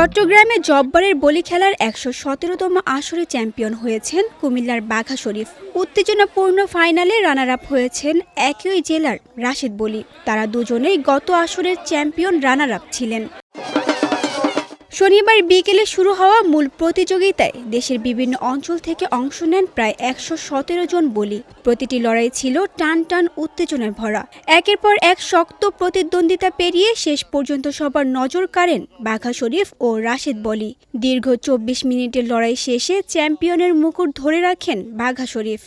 চট্টগ্রামে জব্বারের বলি খেলার ১১৭তম আসরে চ্যাম্পিয়ন হয়েছেন কুমিল্লার বাঘা শরীফ। উত্তেজনাপূর্ণ ফাইনালে রানার আপ হয়েছেন একই জেলার রাশেদ বলি। তারা দুজনেই গত আসরের চ্যাম্পিয়ন রানার আপ ছিলেন। শনিবার বিকেলে শুরু হওয়া মূল প্রতিযোগিতায় দেশের বিভিন্ন অঞ্চল থেকে অংশ নেন প্রায় ১১৭ জন বলি। প্রতিটি লড়াই ছিল টান টান উত্তেজনায় ভরা। একের পর এক শক্ত প্রতিদ্বন্দ্বিতা পেরিয়ে শেষ পর্যন্ত সবার নজর কাড়েন বাঘা শরীফ ও রাশেদ বলি। দীর্ঘ ২৪ মিনিটের লড়াই শেষে চ্যাম্পিয়নের মুকুট ধরে রাখেন বাঘা শরীফ।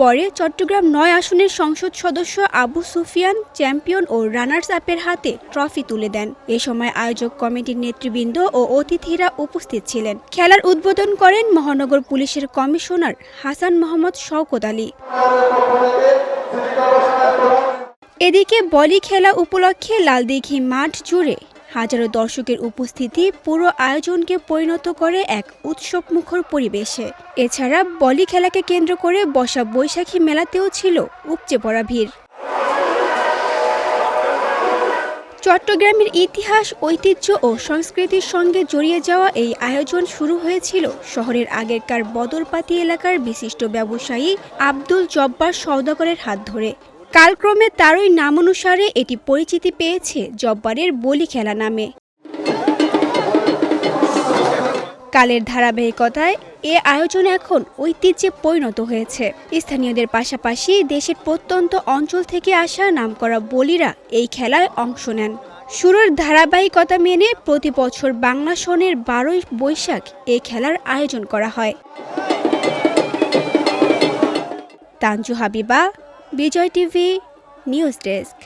পরে চট্টগ্রাম ৯ আসনের সংসদ সদস্য আবু সুফিয়ান চ্যাম্পিয়ন ও রানার্স আপের হাতে ট্রফি তুলে দেন। এ সময় আয়োজক কমিটির নেতৃবৃন্দ ও অতিথিরা উপস্থিত ছিলেন। খেলার উদ্বোধন করেন মহানগর পুলিশের কমিশনার হাসান মোহাম্মদ শওকত আলী। এদিকে বলি খেলা উপলক্ষে লালদীঘি মাঠ জুড়ে হাজারো দর্শকের উপস্থিতি পুরো আয়োজনকে পরিণত করে এক উৎসবমুখর পরিবেশে। এছাড়া বলি খেলাকে কেন্দ্র করে বসা বৈশাখী মেলাতেও ছিল উপচে পড়া ভিড়। চট্টগ্রামের ইতিহাস, ঐতিহ্য ও সংস্কৃতির সঙ্গে জড়িয়ে যাওয়া এই আয়োজন শুরু হয়েছিল শহরের আগেরকার বদরপাতি এলাকার বিশিষ্ট ব্যবসায়ী আব্দুল জব্বার সওদাগরের হাত ধরে। কালক্রমে তারই নামানুসারে এটি পরিচিতি পেয়েছে জব্বারের বলি খেলা নামে। কালের ধারাবাহিকতায় এ আয়োজন এখন ঐতিহ্যে পরিণত হয়েছে। স্থানীয়দের পাশাপাশি দেশের প্রত্যন্ত অঞ্চল থেকে আসা নামকরা বলিরা এই খেলায় অংশ নেন। শুরুর ধারাবাহিকতা মেনে প্রতি বছর বাংলা সনের ১২ই বৈশাখ এই খেলার আয়োজন করা হয়। তানজু হাবিবা, বিজয় টিভি, নিউজ ডেস্ক।